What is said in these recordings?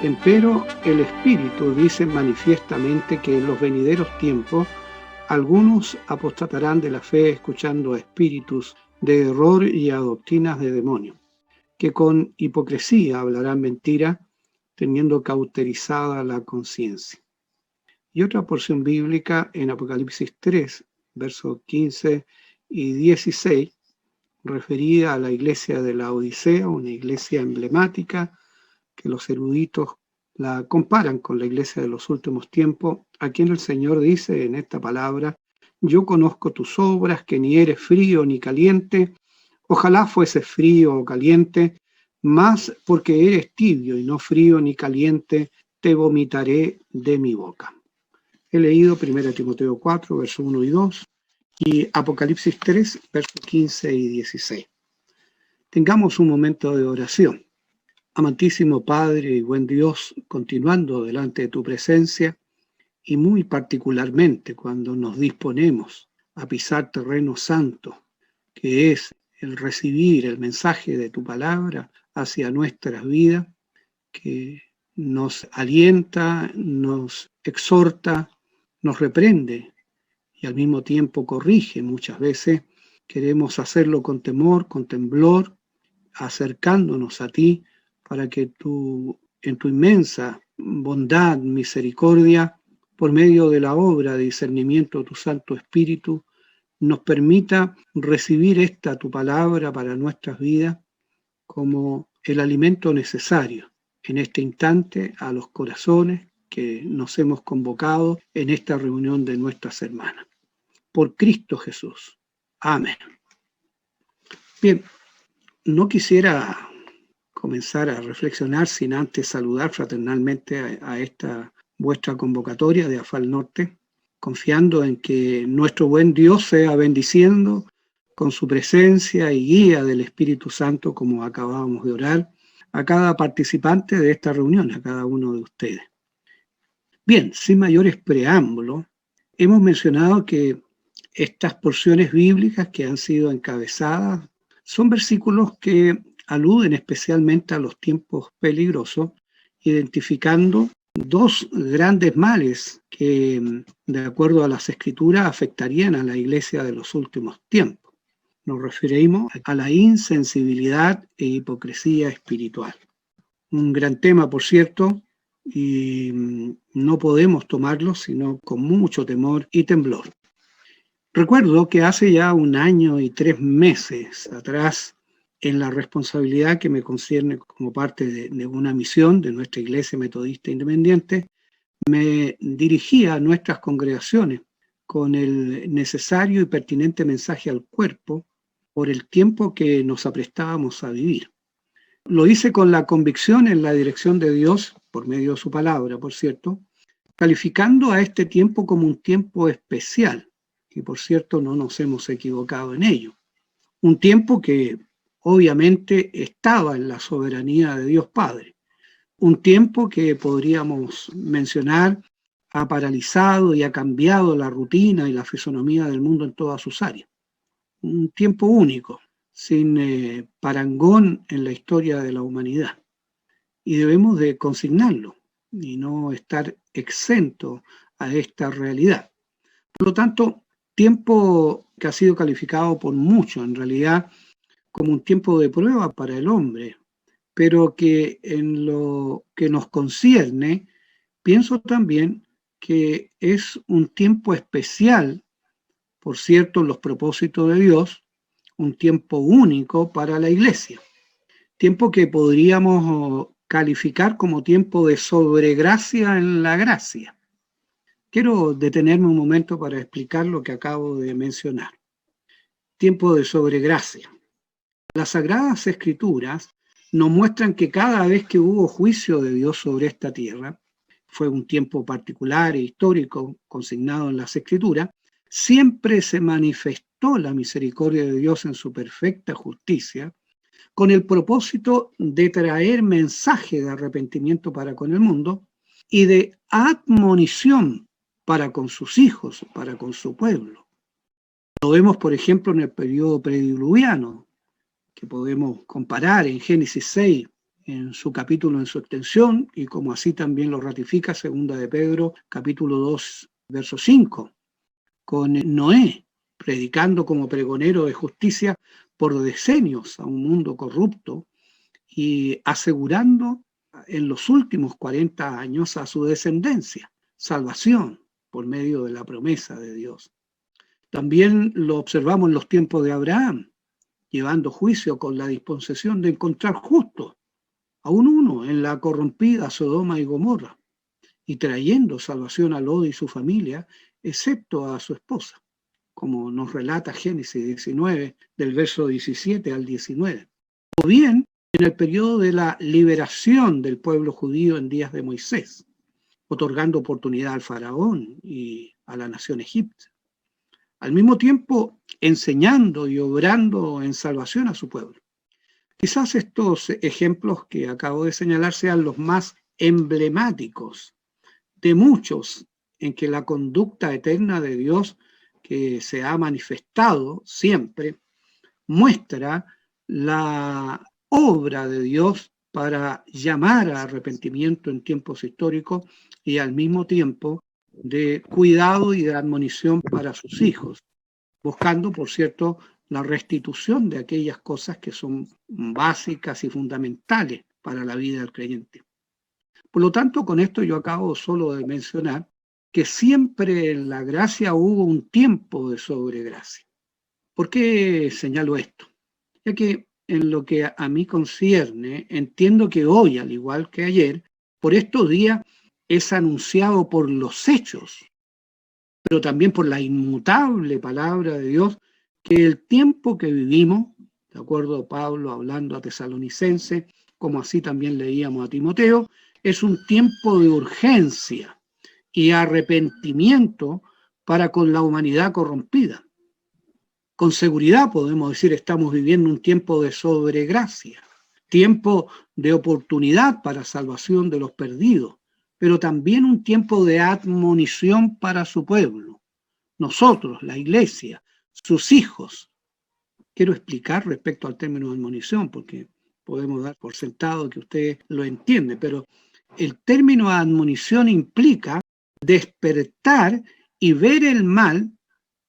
Empero el Espíritu dice manifiestamente que en los venideros tiempos algunos apostatarán de la fe escuchando a espíritus de error y a doctrinas de demonios, que con hipocresía hablarán mentira, teniendo cauterizada la conciencia. Y otra porción bíblica en Apocalipsis 3, versos 15 y 16, referida a la iglesia de la Odisea, una iglesia emblemática que los eruditos la comparan con la iglesia de los últimos tiempos, a quien el Señor dice en esta palabra: yo conozco tus obras, que ni eres frío ni caliente, ojalá fuese frío o caliente, mas porque eres tibio y no frío ni caliente, te vomitaré de mi boca. He leído 1 Timoteo 4, versos 1 y 2, y Apocalipsis 3, versos 15 y 16. Tengamos un momento de oración. Amantísimo Padre y buen Dios, continuando delante de tu presencia, y muy particularmente cuando nos disponemos a pisar terreno santo, que es el recibir el mensaje de tu palabra hacia nuestras vidas, que nos alienta, nos exhorta, nos reprende y al mismo tiempo corrige muchas veces. Queremos hacerlo con temor, con temblor, acercándonos a ti, para que tú, en tu inmensa bondad, misericordia, por medio de la obra de discernimiento de tu Santo Espíritu, nos permita recibir esta tu palabra para nuestras vidas como el alimento necesario en este instante a los corazones que nos hemos convocado en esta reunión de nuestras hermanas. Por Cristo Jesús. Amén. Bien, no quisiera comenzar a reflexionar sin antes saludar fraternalmente a esta vuestra convocatoria de AFAL Norte, confiando en que nuestro buen Dios sea bendiciendo con su presencia y guía del Espíritu Santo, como acabábamos de orar, a cada participante de esta reunión, a cada uno de ustedes. Bien, sin mayores preámbulos, hemos mencionado que estas porciones bíblicas que han sido encabezadas son versículos que aluden especialmente a los tiempos peligrosos, identificando dos grandes males que, de acuerdo a las Escrituras, afectarían a la iglesia de los últimos tiempos. Nos referimos a la insensibilidad e hipocresía espiritual. Un gran tema, por cierto, y no podemos tomarlo sino con mucho temor y temblor. Recuerdo que hace ya 1 año y 3 meses atrás, en la responsabilidad que me concierne como parte de una misión de nuestra Iglesia Metodista Independiente, me dirigí a nuestras congregaciones con el necesario y pertinente mensaje al cuerpo por el tiempo que nos aprestábamos a vivir. Lo hice con la convicción en la dirección de Dios, por medio de su palabra, por cierto, calificando a este tiempo como un tiempo especial, y por cierto no nos hemos equivocado en ello. Un tiempo que obviamente estaba en la soberanía de Dios Padre. Un tiempo que podríamos mencionar ha paralizado y ha cambiado la rutina y la fisonomía del mundo en todas sus áreas. Un tiempo único, sin parangón en la historia de la humanidad. Y debemos de consignarlo y no estar exento a esta realidad. Por lo tanto, tiempo que ha sido calificado por muchos en realidad como un tiempo de prueba para el hombre, pero que en lo que nos concierne, pienso también que es un tiempo especial, por cierto, en los propósitos de Dios, un tiempo único para la iglesia, tiempo que podríamos calificar como tiempo de sobregracia en la gracia. Quiero detenerme un momento para explicar lo que acabo de mencionar. Tiempo de sobregracia. Las Sagradas Escrituras nos muestran que cada vez que hubo juicio de Dios sobre esta tierra, fue un tiempo particular e histórico consignado en las Escrituras, siempre se manifestó la misericordia de Dios en su perfecta justicia, con el propósito de traer mensaje de arrepentimiento para con el mundo y de admonición para con sus hijos, para con su pueblo. Lo vemos, por ejemplo, en el periodo prediluviano, que podemos comparar en Génesis 6 en su capítulo, en su extensión, y como así también lo ratifica Segunda de Pedro, capítulo 2, verso 5, con Noé, predicando como pregonero de justicia por decenios a un mundo corrupto y asegurando en los últimos 40 años a su descendencia salvación por medio de la promesa de Dios. También lo observamos en los tiempos de Abraham, llevando juicio con la disposición de encontrar justo a un uno en la corrompida Sodoma y Gomorra, y trayendo salvación a Lot y su familia, excepto a su esposa, como nos relata Génesis 19, del verso 17 al 19. O bien en el periodo de la liberación del pueblo judío en días de Moisés, otorgando oportunidad al faraón y a la nación egipcia, al mismo tiempo enseñando y obrando en salvación a su pueblo. Quizás estos ejemplos que acabo de señalar sean los más emblemáticos de muchos en que la conducta eterna de Dios que se ha manifestado siempre muestra la obra de Dios para llamar a arrepentimiento en tiempos históricos y al mismo tiempo de cuidado y de admonición para sus hijos, buscando, por cierto, la restitución de aquellas cosas que son básicas y fundamentales para la vida del creyente. Por lo tanto, con esto yo acabo solo de mencionar que siempre en la gracia hubo un tiempo de sobregracia. ¿Por qué señalo esto? Ya que en lo que a mí concierne, entiendo que hoy, al igual que ayer, por estos días es anunciado por los hechos, pero también por la inmutable palabra de Dios, que el tiempo que vivimos, de acuerdo a Pablo hablando a Tesalonicenses, como así también leíamos a Timoteo, es un tiempo de urgencia y arrepentimiento para con la humanidad corrompida. Con seguridad podemos decir estamos viviendo un tiempo de sobregracia, tiempo de oportunidad para salvación de los perdidos, pero también un tiempo de admonición para su pueblo. Nosotros, la iglesia, sus hijos. Quiero explicar respecto al término admonición, porque podemos dar por sentado que usted lo entiende, pero el término admonición implica despertar y ver el mal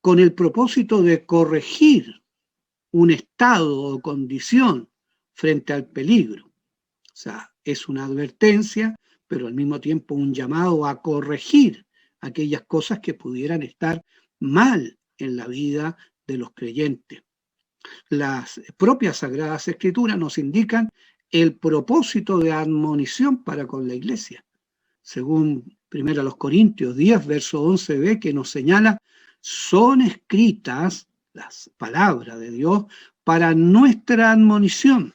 con el propósito de corregir un estado o condición frente al peligro. O sea, es una advertencia, pero al mismo tiempo un llamado a corregir aquellas cosas que pudieran estar mal en la vida de los creyentes. Las propias Sagradas Escrituras nos indican el propósito de admonición para con la iglesia. Según 1 Corintios 10, verso 11b, que nos señala, son escritas las palabras de Dios para nuestra admonición,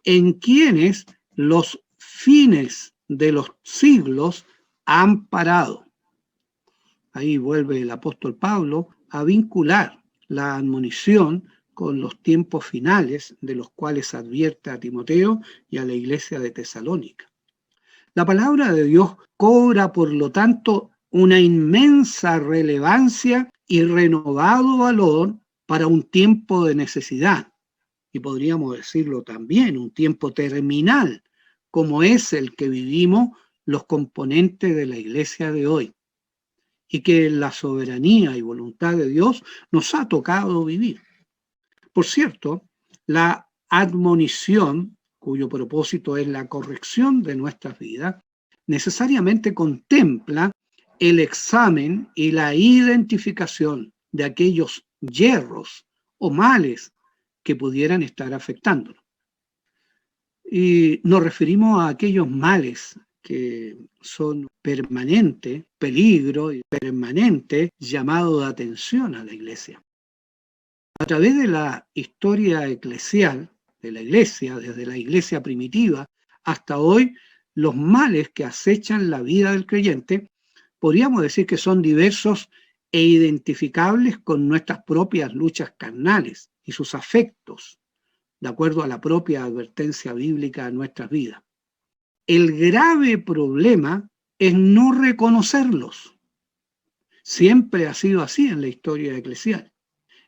en quienes los fines de los siglos han parado. Ahí vuelve el apóstol Pablo a vincular la admonición con los tiempos finales de los cuales advierte a Timoteo y a la iglesia de Tesalónica. La palabra de Dios cobra, por lo tanto, una inmensa relevancia y renovado valor para un tiempo de necesidad, y podríamos decirlo también, un tiempo terminal, como es el que vivimos los componentes de la iglesia de hoy, y que en la soberanía y voluntad de Dios nos ha tocado vivir. Por cierto, la admonición, cuyo propósito es la corrección de nuestras vidas, necesariamente contempla el examen y la identificación de aquellos yerros o males que pudieran estar afectándonos. Y nos referimos a aquellos males que son permanente peligro y permanente llamado de atención a la iglesia. A través de la historia eclesial de la iglesia, desde la iglesia primitiva hasta hoy, los males que acechan la vida del creyente, podríamos decir que son diversos e identificables con nuestras propias luchas carnales y sus afectos, de acuerdo a la propia advertencia bíblica en nuestras vidas. El grave problema es no reconocerlos. Siempre ha sido así en la historia eclesial.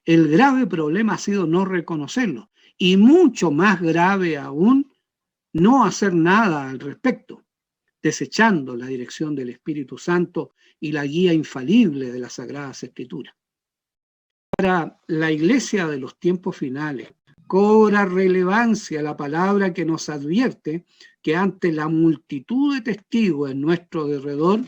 El grave problema ha sido no reconocerlos. Y mucho más grave aún no hacer nada al respecto, desechando la dirección del Espíritu Santo y la guía infalible de las Sagradas Escrituras. Para la Iglesia de los tiempos finales, cobra relevancia la palabra que nos advierte que ante la multitud de testigos en nuestro derredor,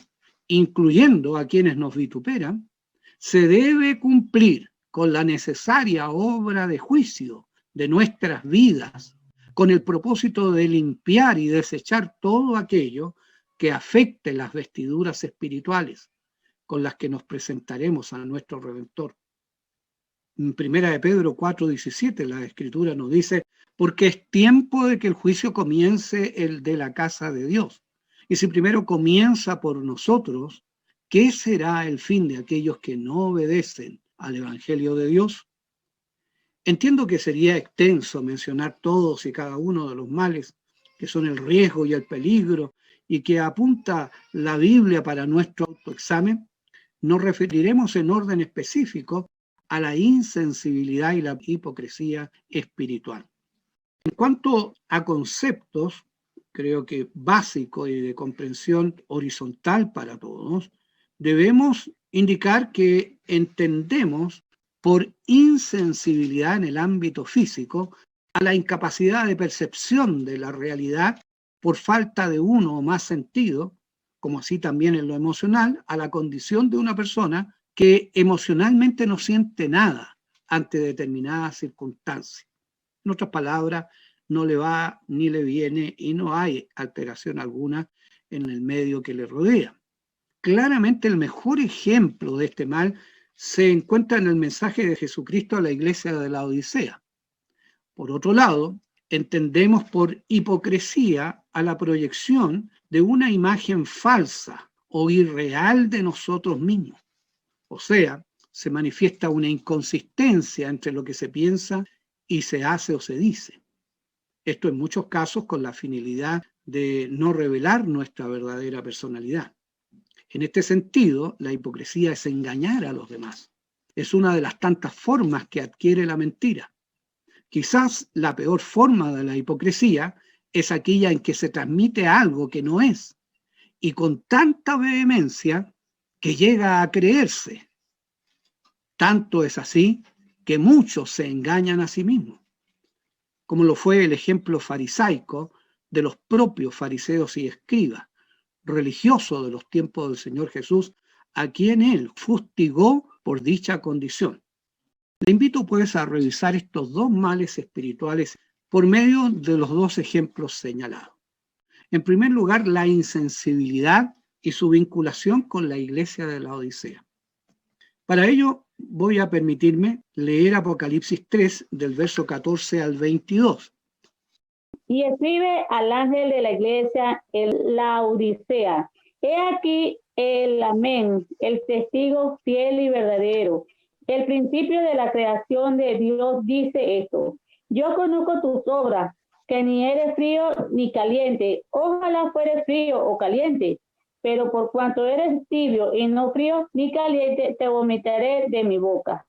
incluyendo a quienes nos vituperan, se debe cumplir con la necesaria obra de juicio de nuestras vidas, con el propósito de limpiar y desechar todo aquello que afecte las vestiduras espirituales con las que nos presentaremos a nuestro Redentor. En 1 de Pedro 4:17 la Escritura nos dice, porque es tiempo de que el juicio comience el de la casa de Dios. Y si primero comienza por nosotros, ¿qué será el fin de aquellos que no obedecen al Evangelio de Dios? Entiendo que sería extenso mencionar todos y cada uno de los males que son el riesgo y el peligro y que apunta la Biblia para nuestro autoexamen. Nos referiremos en orden específico a la insensibilidad y la hipocresía espiritual. En cuanto a conceptos, creo que básico y de comprensión horizontal para todos, debemos indicar que entendemos por insensibilidad en el ámbito físico a la incapacidad de percepción de la realidad por falta de uno o más sentidos, como así también en lo emocional, a la condición de una persona que emocionalmente no siente nada ante determinadas circunstancias. En otras palabras, no le va ni le viene y no hay alteración alguna en el medio que le rodea. Claramente el mejor ejemplo de este mal se encuentra en el mensaje de Jesucristo a la iglesia de la Odisea. Por otro lado, entendemos por hipocresía a la proyección de una imagen falsa o irreal de nosotros mismos. O sea, se manifiesta una inconsistencia entre lo que se piensa y se hace o se dice. Esto en muchos casos con la finalidad de no revelar nuestra verdadera personalidad. En este sentido, la hipocresía es engañar a los demás. Es una de las tantas formas que adquiere la mentira. Quizás la peor forma de la hipocresía es aquella en que se transmite algo que no es, y con tanta vehemencia que llega a creerse. Tanto es así que muchos se engañan a sí mismos, como lo fue el ejemplo farisaico de los propios fariseos y escribas, religiosos de los tiempos del Señor Jesús, a quien él fustigó por dicha condición. Le invito pues a revisar estos dos males espirituales por medio de los dos ejemplos señalados. En primer lugar, la insensibilidad y su vinculación con la iglesia de la Odisea. Para ello voy a permitirme leer Apocalipsis 3 del verso 14 al 22. Y escribe al ángel de la iglesia en la Odisea. He aquí el amén, el testigo fiel y verdadero. El principio de la creación de Dios dice esto. Yo conozco tus obras, que ni eres frío ni caliente. Ojalá fueres frío o caliente. Pero por cuanto eres tibio y no frío ni caliente, te vomitaré de mi boca.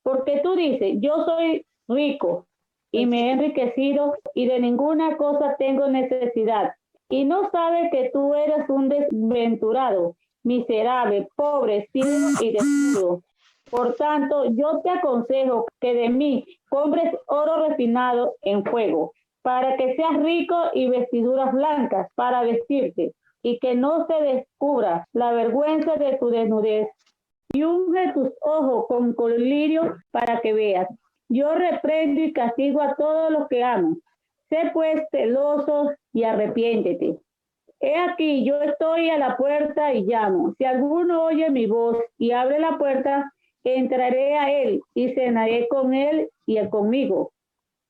Porque tú dices, yo soy rico y me he enriquecido y de ninguna cosa tengo necesidad. Y no sabes que tú eres un desventurado, miserable, pobre, ciego y desnudo. Por tanto, yo te aconsejo que de mí compres oro refinado en fuego, para que seas rico y vestiduras blancas para vestirte, y que no se descubra la vergüenza de tu desnudez. Y unge tus ojos con colirio para que veas. Yo reprendo y castigo a todos los que amo. Sé pues celoso y arrepiéntete. He aquí, yo estoy a la puerta y llamo. Si alguno oye mi voz y abre la puerta, entraré a él y cenaré con él y él conmigo.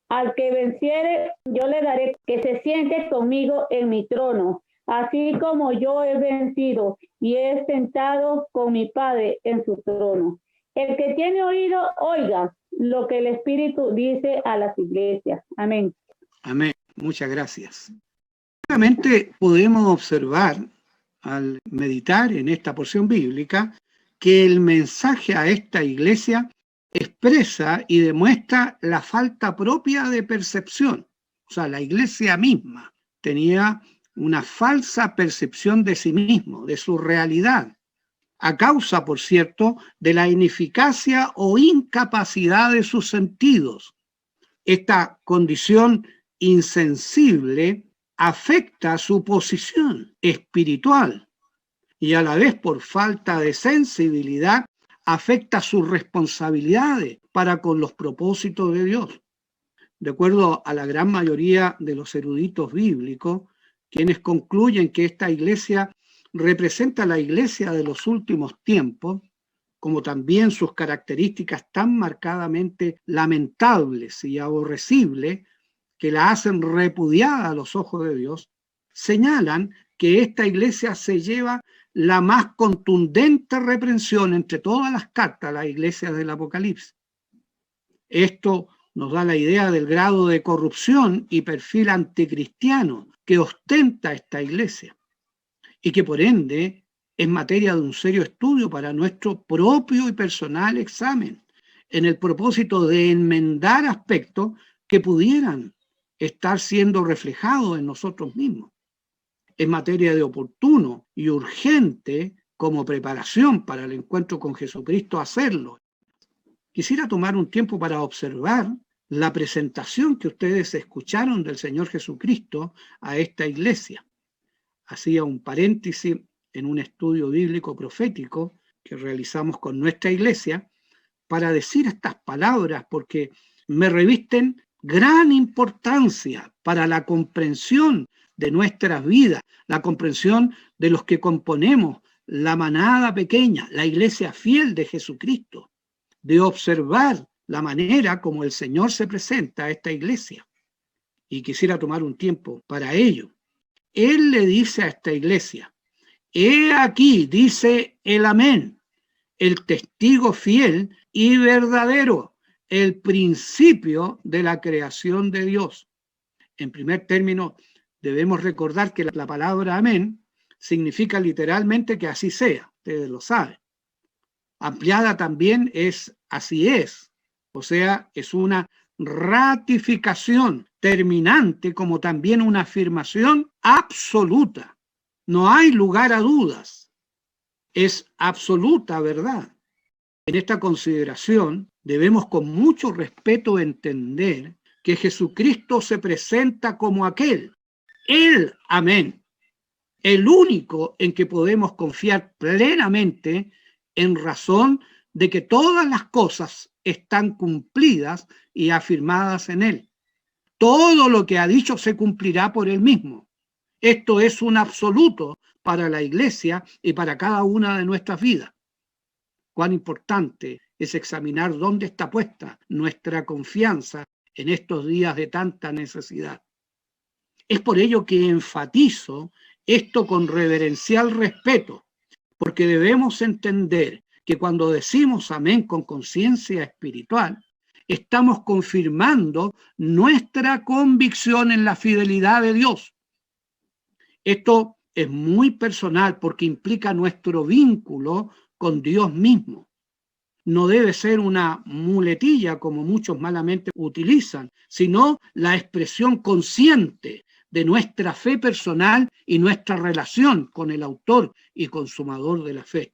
Al que venciere, yo le daré que se siente conmigo en mi trono, así como yo he vencido y he sentado con mi Padre en su trono. El que tiene oído, oiga lo que el Espíritu dice a las iglesias. Amén. Amén. Muchas gracias. Realmente podemos observar, al meditar en esta porción bíblica, que el mensaje a esta iglesia expresa y demuestra la falta propia de percepción O sea, la iglesia misma tenía una falsa percepción de sí mismo, de su realidad, a causa, por cierto, de la ineficacia o incapacidad de sus sentidos. Esta condición insensible afecta su posición espiritual y a la vez, por falta de sensibilidad, afecta sus responsabilidades para con los propósitos de Dios. De acuerdo a la gran mayoría de los eruditos bíblicos, quienes concluyen que esta iglesia representa la iglesia de los últimos tiempos, como también sus características tan marcadamente lamentables y aborrecibles que la hacen repudiada a los ojos de Dios, señalan que esta iglesia se lleva la más contundente reprensión entre todas las cartas a las iglesias del Apocalipsis. Esto nos da la idea del grado de corrupción y perfil anticristiano que ostenta esta iglesia y que por ende es materia de un serio estudio para nuestro propio y personal examen, en el propósito de enmendar aspectos que pudieran estar siendo reflejados en nosotros mismos. Es materia de oportuno y urgente, como preparación para el encuentro con Jesucristo, hacerlo. Quisiera tomar un tiempo para observar la presentación que ustedes escucharon del Señor Jesucristo a esta iglesia. Hacía un paréntesis en un estudio bíblico profético que realizamos con nuestra iglesia para decir estas palabras porque me revisten gran importancia para la comprensión de nuestras vidas, la comprensión de los que componemos la manada pequeña, la iglesia fiel de Jesucristo, de observar la manera como el Señor se presenta a esta iglesia. Y quisiera tomar un tiempo para ello. Él le dice a esta iglesia: he aquí, dice el Amén, el testigo fiel y verdadero, el principio de la creación de Dios. En primer término, debemos recordar que la palabra amén significa literalmente que así sea, ustedes lo saben. Ampliada también es así es, o sea, es una ratificación terminante como también una afirmación absoluta. No hay lugar a dudas, es absoluta verdad. En esta consideración debemos con mucho respeto entender que Jesucristo se presenta como aquel, el Amén, el único en que podemos confiar plenamente en razón de que todas las cosas están cumplidas y afirmadas en él. Todo lo que ha dicho se cumplirá por él mismo. Esto es un absoluto para la iglesia y para cada una de nuestras vidas. Cuán importante es examinar dónde está puesta nuestra confianza en estos días de tanta necesidad. Es por ello que enfatizo esto con reverencial respeto, porque debemos entender que cuando decimos amén con conciencia espiritual, estamos confirmando nuestra convicción en la fidelidad de Dios. Esto es muy personal porque implica nuestro vínculo con Dios mismo. No debe ser una muletilla como muchos malamente utilizan, sino la expresión consciente de nuestra fe personal y nuestra relación con el autor y consumador de la fe.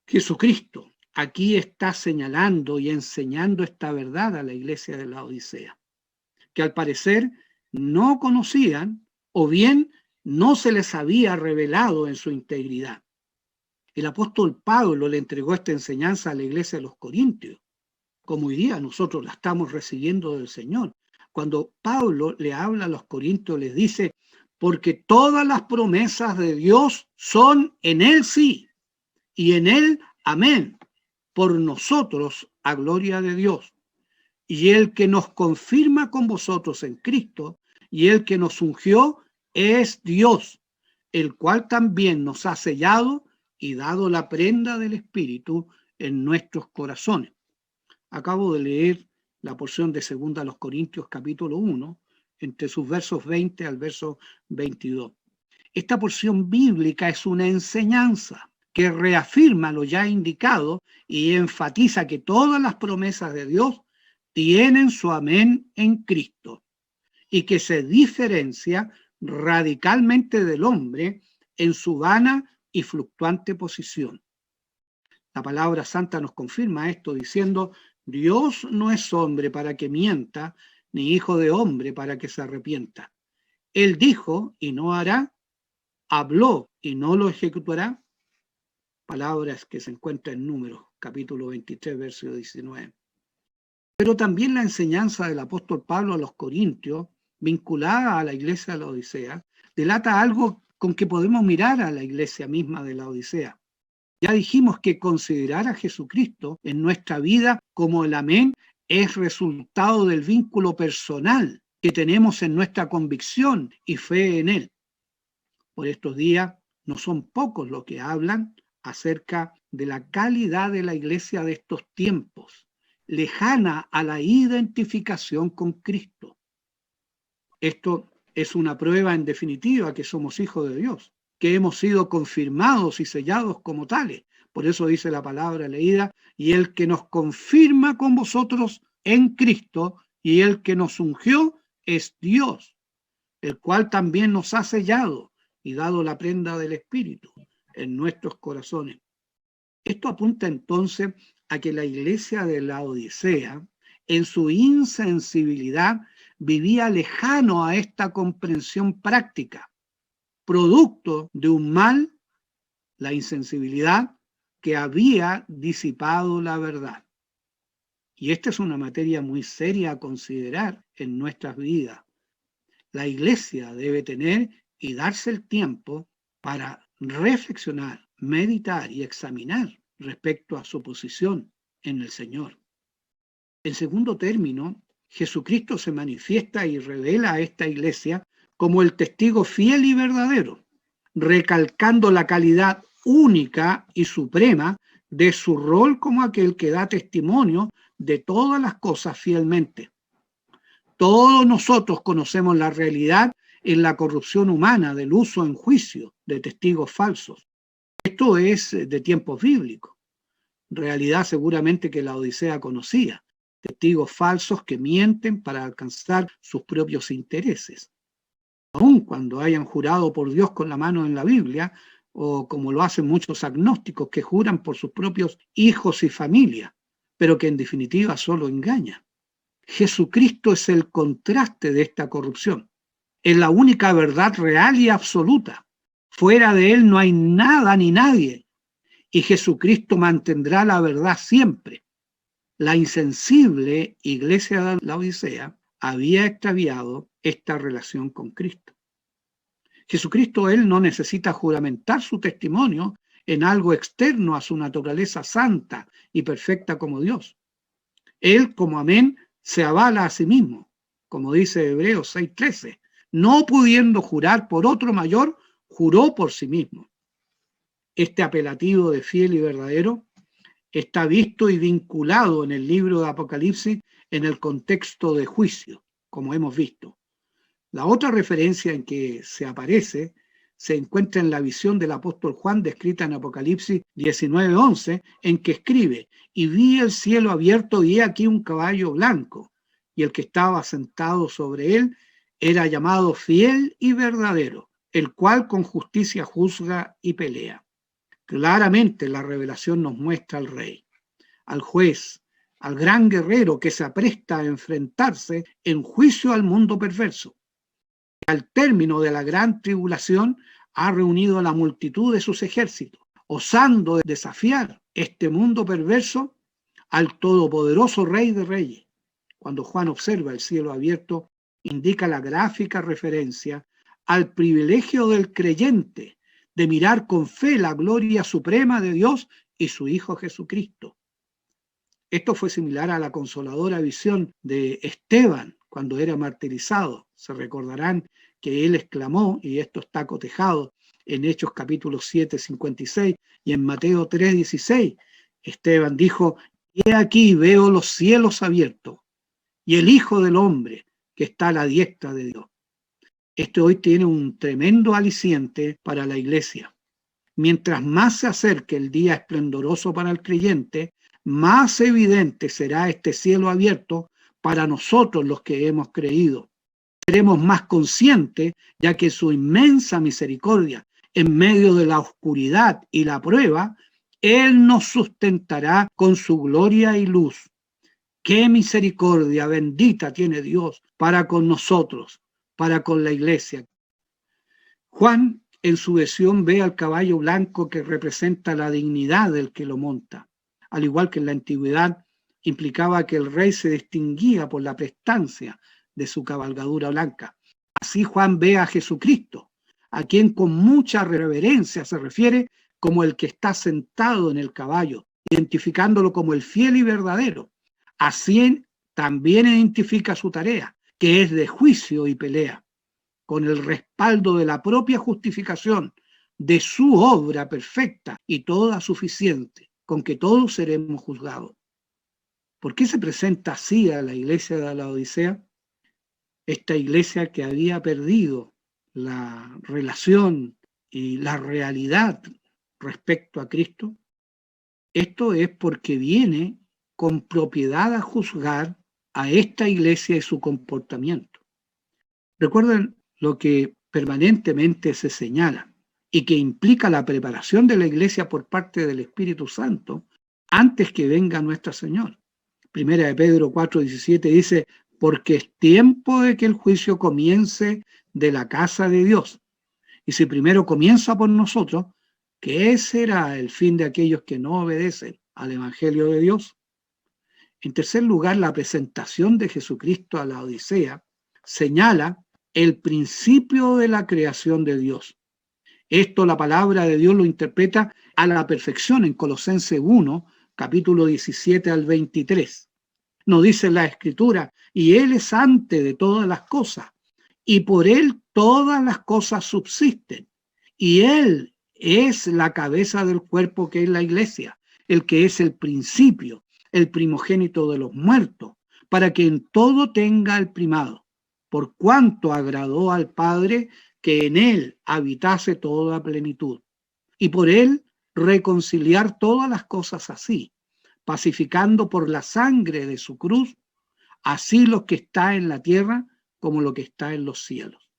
Jesucristo aquí está señalando y enseñando esta verdad a la iglesia de la Odisea, que al parecer no conocían o bien no se les había revelado en su integridad. El apóstol Pablo le entregó esta enseñanza a la iglesia de los Corintios, como hoy día nosotros la estamos recibiendo del Señor. Cuando Pablo le habla a los Corintios, les dice: porque todas las promesas de Dios son en él sí, y en él amén, por nosotros a gloria de Dios. Y el que nos confirma con vosotros en Cristo, y el que nos ungió es Dios, el cual también nos ha sellado y dado la prenda del Espíritu en nuestros corazones. Acabo de leer la porción de 2 Corintios capítulo 1, entre sus versos 20 al verso 22. Esta porción bíblica es una enseñanza que reafirma lo ya indicado y enfatiza que todas las promesas de Dios tienen su amén en Cristo. y que se diferencia radicalmente del hombre en su vana y fluctuante posición. La palabra santa nos confirma esto diciendo: Dios no es hombre para que mienta, ni hijo de hombre para que se arrepienta. Él dijo y no hará, habló y no lo ejecutará. Palabras que se encuentran en Números, capítulo 23, verso 19. Pero también la enseñanza del apóstol Pablo a los Corintios, vinculada a la iglesia de la Odisea, delata algo con que podemos mirar a la iglesia misma de la Odisea. Ya dijimos que considerar a Jesucristo en nuestra vida como el amén es resultado del vínculo personal que tenemos en nuestra convicción y fe en Él. Por estos días no son pocos los que hablan acerca de la calidad de la iglesia de estos tiempos, lejana a la identificación con Cristo. Esto es una prueba en definitiva que somos hijos de Dios, que hemos sido confirmados y sellados como tales. Por eso dice la palabra leída: y el que nos confirma con vosotros en Cristo y el que nos ungió es Dios, el cual también nos ha sellado y dado la prenda del Espíritu en nuestros corazones. Esto apunta entonces a que la iglesia de la Odisea, en su insensibilidad, vivía lejano a esta comprensión práctica, producto de un mal, la insensibilidad, que había disipado la verdad. Y esta es una materia muy seria a considerar en nuestras vidas. La iglesia debe tener y darse el tiempo para reflexionar, meditar y examinar respecto a su posición en el Señor. En segundo término, Jesucristo se manifiesta y revela a esta iglesia como el testigo fiel y verdadero, recalcando la calidad única y suprema de su rol como aquel que da testimonio de todas las cosas fielmente. Todos nosotros conocemos la realidad en la corrupción humana del uso en juicio de testigos falsos. Esto es de tiempos bíblicos, realidad seguramente que la Odisea conocía, testigos falsos que mienten para alcanzar sus propios intereses. Aun cuando hayan jurado por Dios con la mano en la Biblia, o como lo hacen muchos agnósticos que juran por sus propios hijos y familia, pero que en definitiva solo engañan. Jesucristo es el contraste de esta corrupción. Es la única verdad real y absoluta. Fuera de Él no hay nada ni nadie. Y Jesucristo mantendrá la verdad siempre. La insensible iglesia de la Odisea había extraviado esta relación con Cristo. Jesucristo, Él no necesita juramentar su testimonio en algo externo a su naturaleza santa y perfecta como Dios. Él, como amén, se avala a sí mismo, como dice Hebreos 6:13. No pudiendo jurar por otro mayor, juró por sí mismo. Este apelativo de fiel y verdadero está visto y vinculado en el libro de Apocalipsis en el contexto de juicio, como hemos visto. La otra referencia en que se aparece se encuentra en la visión del apóstol Juan descrita en Apocalipsis 19:11, en que escribe: y vi el cielo abierto y he aquí un caballo blanco, y el que estaba sentado sobre él era llamado fiel y verdadero, el cual con justicia juzga y pelea. Claramente la revelación nos muestra al rey, al juez, al gran guerrero que se apresta a enfrentarse en juicio al mundo perverso. Al término de la gran tribulación ha reunido a la multitud de sus ejércitos, osando desafiar este mundo perverso al todopoderoso Rey de Reyes. Cuando Juan observa el cielo abierto, indica la gráfica referencia al privilegio del creyente de mirar con fe la gloria suprema de Dios y su Hijo Jesucristo. Esto fue similar a la consoladora visión de Esteban cuando era martirizado. Se recordarán que él exclamó, y esto está cotejado en Hechos capítulo 7:56 y en Mateo 3:16. Esteban dijo: he aquí veo los cielos abiertos y el Hijo del Hombre que está a la diestra de Dios. Esto hoy tiene un tremendo aliciente para la iglesia. Mientras más se acerque el día esplendoroso para el creyente, más evidente será este cielo abierto para nosotros los que hemos creído. Seremos más conscientes, ya que su inmensa misericordia, en medio de la oscuridad y la prueba, Él nos sustentará con su gloria y luz. ¡Qué misericordia bendita tiene Dios para con nosotros, para con la iglesia! Juan, en su visión, ve al caballo blanco que representa la dignidad del que lo monta. Al igual que en la antigüedad, implicaba que el rey se distinguía por la prestancia de su cabalgadura blanca. Así Juan ve a Jesucristo, a quien con mucha reverencia se refiere como el que está sentado en el caballo, identificándolo como el fiel y verdadero. Así también identifica su tarea, que es de juicio y pelea, con el respaldo de la propia justificación, de su obra perfecta y toda suficiente, con que todos seremos juzgados. ¿Por qué se presenta así a la iglesia de la Odisea? Esta iglesia que había perdido la relación y la realidad respecto a Cristo. Esto es porque viene con propiedad a juzgar a esta iglesia y su comportamiento. Recuerden lo que permanentemente se señala y que implica la preparación de la iglesia por parte del Espíritu Santo antes que venga nuestro Señor. Primera de Pedro 4:17 dice: porque es tiempo de que el juicio comience de la casa de Dios. Y si primero comienza por nosotros, ¿qué será el fin de aquellos que no obedecen al Evangelio de Dios? En tercer lugar, la presentación de Jesucristo a la Odisea señala el principio de la creación de Dios. Esto la palabra de Dios lo interpreta a la perfección en Colosenses 1, capítulo 17 al 23. Nos dice la Escritura: y Él es antes de todas las cosas, y por Él todas las cosas subsisten, y Él es la cabeza del cuerpo, que es la iglesia, el que es el principio, el primogénito de los muertos, para que en todo tenga el primado, por cuanto agradó al Padre que en Él habitase toda plenitud, y por Él reconciliar todas las cosas así, pacificando por la sangre de su cruz, así lo que está en la tierra como lo que está en los cielos.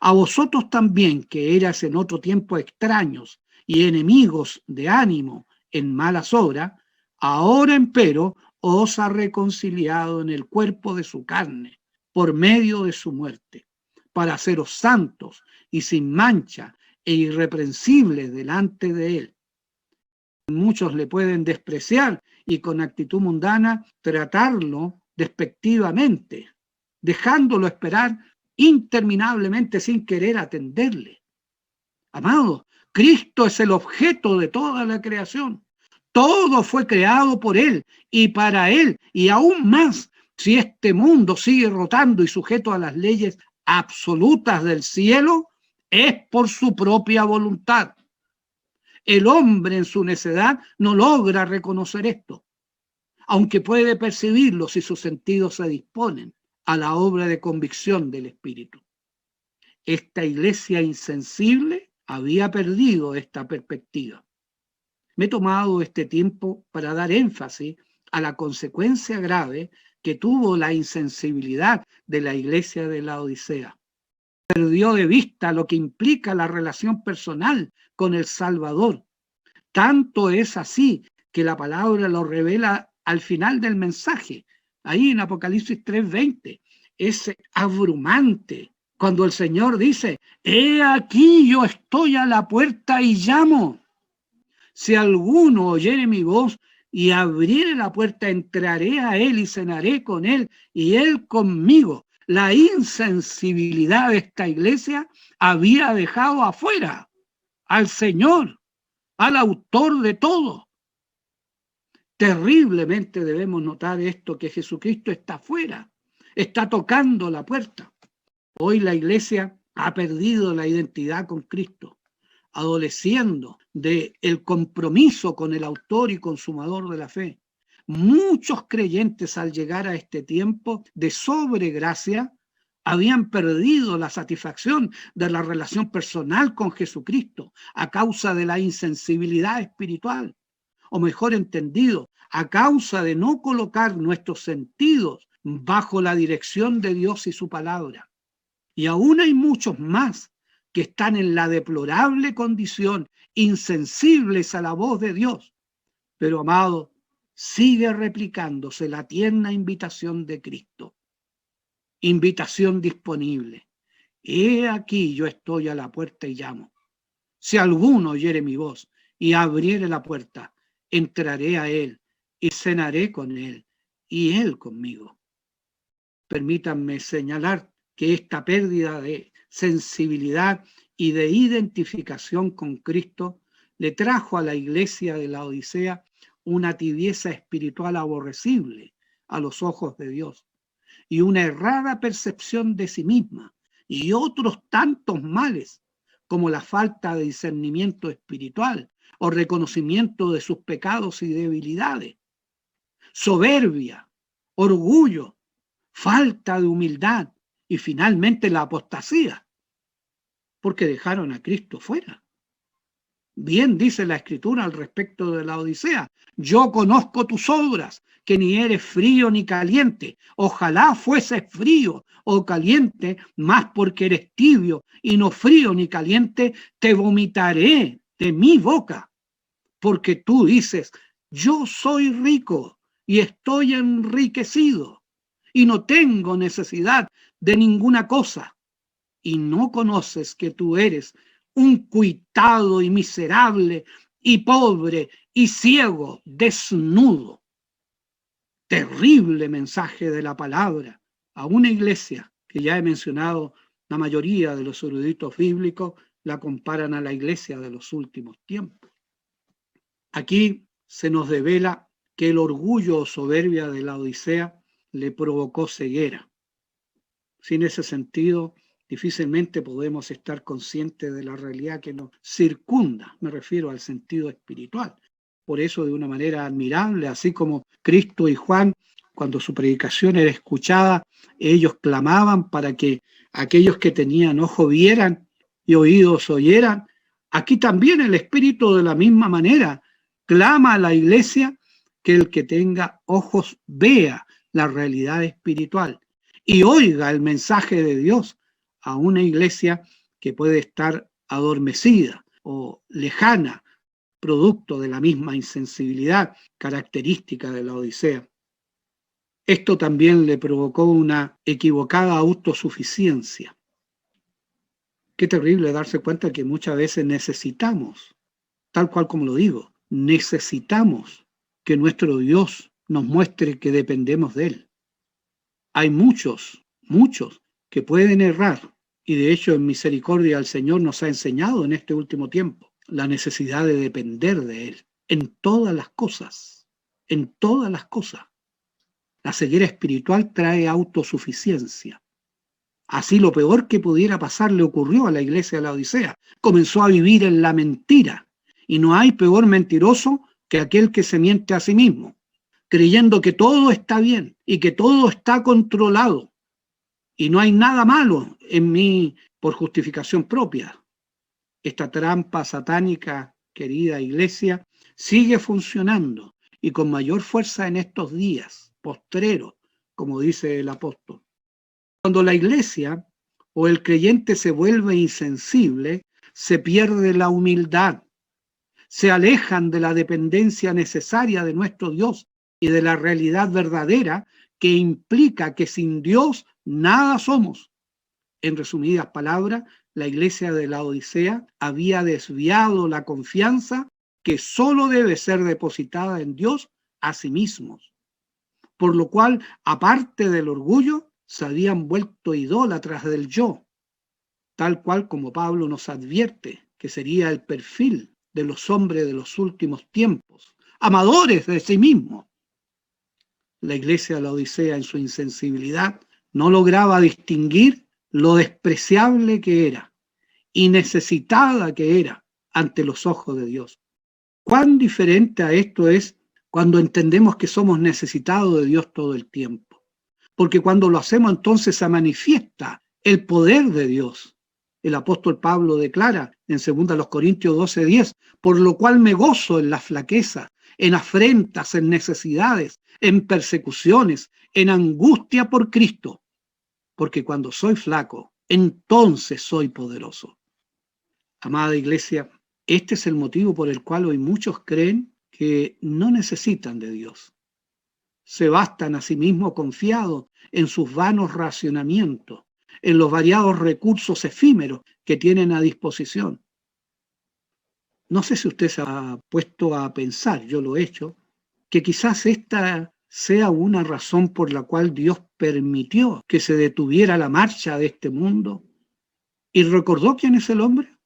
A vosotros también, que eras en otro tiempo extraños y enemigos de ánimo en malas obras, ahora empero os ha reconciliado en el cuerpo de su carne, por medio de su muerte, para haceros santos y sin mancha e irreprensibles delante de Él. Muchos le pueden despreciar y con actitud mundana tratarlo despectivamente, dejándolo esperar interminablemente sin querer atenderle. Amados, Cristo es el objeto de toda la creación. Todo fue creado por Él y para Él, y aún más si este mundo sigue rotando y sujeto a las leyes absolutas del cielo, es por su propia voluntad. El hombre en su necedad no logra reconocer esto, aunque puede percibirlo si sus sentidos se disponen a la obra de convicción del Espíritu. Esta iglesia insensible había perdido esta perspectiva. Me he tomado este tiempo para dar énfasis a la consecuencia grave que tuvo la insensibilidad de la iglesia de la Odisea. Perdió de vista lo que implica la relación personal con el Salvador. Tanto es así que la palabra lo revela al final del mensaje, ahí en Apocalipsis 3:20. Es abrumante cuando el Señor dice: he aquí yo estoy a la puerta y llamo. Si alguno oyere mi voz y abriere la puerta, entraré a él y cenaré con él y él conmigo. La insensibilidad de esta iglesia había dejado afuera al Señor, al autor de todo. Terriblemente debemos notar esto, que Jesucristo está afuera, está tocando la puerta. Hoy la iglesia ha perdido la identidad con Cristo, adoleciendo del compromiso con el autor y consumador de la fe. Muchos creyentes, al llegar a este tiempo de sobregracia, habían perdido la satisfacción de la relación personal con Jesucristo a causa de la insensibilidad espiritual, o mejor entendido, a causa de no colocar nuestros sentidos bajo la dirección de Dios y su palabra. Y aún hay muchos más que están en la deplorable condición, insensibles a la voz de Dios. Pero, amado, sigue replicándose la tierna invitación de Cristo. Invitación disponible. He aquí yo estoy a la puerta y llamo. Si alguno oyere mi voz y abriere la puerta, entraré a él y cenaré con él y él conmigo. Permítanme señalar que esta pérdida de sensibilidad y de identificación con Cristo le trajo a la iglesia de la Odisea una tibieza espiritual aborrecible a los ojos de Dios y una errada percepción de sí misma y otros tantos males como la falta de discernimiento espiritual o reconocimiento de sus pecados y debilidades, soberbia, orgullo, falta de humildad y finalmente la apostasía, porque dejaron a Cristo fuera. Bien dice la Escritura al respecto de la Odisea: yo conozco tus obras, que ni eres frío ni caliente. Ojalá fueses frío o caliente, más porque eres tibio y no frío ni caliente, te vomitaré de mi boca. Porque tú dices: yo soy rico y estoy enriquecido y no tengo necesidad de ninguna cosa, y no conoces que tú eres un cuitado y miserable y pobre y ciego, desnudo. Terrible mensaje de la palabra a una iglesia que ya he mencionado. La mayoría de los eruditos bíblicos la comparan a la iglesia de los últimos tiempos. Aquí se nos devela que el orgullo o soberbia de la Odisea le provocó ceguera. Sin ese sentido, difícilmente podemos estar conscientes de la realidad que nos circunda. Me refiero al sentido espiritual. Por eso, de una manera admirable, así como Cristo y Juan, cuando su predicación era escuchada, ellos clamaban para que aquellos que tenían ojos vieran y oídos oyeran. Aquí también el Espíritu, de la misma manera, clama a la iglesia que el que tenga ojos vea la realidad espiritual y oiga el mensaje de Dios a una iglesia que puede estar adormecida o lejana, producto de la misma insensibilidad característica de la Odisea. Esto también le provocó una equivocada autosuficiencia. Qué terrible darse cuenta que muchas veces necesitamos, tal cual como lo digo, necesitamos que nuestro Dios nos muestre que dependemos de Él. Hay muchos que pueden errar, y de hecho en misericordia el Señor nos ha enseñado en este último tiempo la necesidad de depender de Él en todas las cosas, en todas las cosas. La ceguera espiritual trae autosuficiencia. Así lo peor que pudiera pasar le ocurrió a la iglesia de la Odisea. Comenzó a vivir en la mentira, y no hay peor mentiroso que aquel que se miente a sí mismo, creyendo que todo está bien y que todo está controlado y no hay nada malo en mí por justificación propia. Esta trampa satánica, querida iglesia, sigue funcionando y con mayor fuerza en estos días postreros, como dice el apóstol. Cuando la iglesia o el creyente se vuelve insensible, se pierde la humildad, se alejan de la dependencia necesaria de nuestro Dios y de la realidad verdadera que implica que sin Dios nada somos. En resumidas palabras, la iglesia de la Odisea había desviado la confianza que solo debe ser depositada en Dios a sí mismos, por lo cual, aparte del orgullo, se habían vuelto idólatras del yo, tal cual como Pablo nos advierte que sería el perfil de los hombres de los últimos tiempos, amadores de sí mismos. La iglesia de la Odisea, en su insensibilidad, no lograba distinguir lo despreciable que era y necesitada que era ante los ojos de Dios. Cuán diferente a esto es cuando entendemos que somos necesitados de Dios todo el tiempo. Porque cuando lo hacemos, entonces se manifiesta el poder de Dios. El apóstol Pablo declara en 2 Corintios 12:10, por lo cual me gozo en las flaquezas, en afrentas, en necesidades, en persecuciones, en angustia por Cristo. Porque cuando soy flaco, entonces soy poderoso. Amada iglesia, este es el motivo por el cual hoy muchos creen que no necesitan de Dios. Se bastan a sí mismos confiados en sus vanos racionamientos, en los variados recursos efímeros que tienen a disposición. No sé si usted se ha puesto a pensar, yo lo he hecho, que quizás esta sea una razón por la cual Dios permitió que se detuviera la marcha de este mundo y recordó quién es el hombre,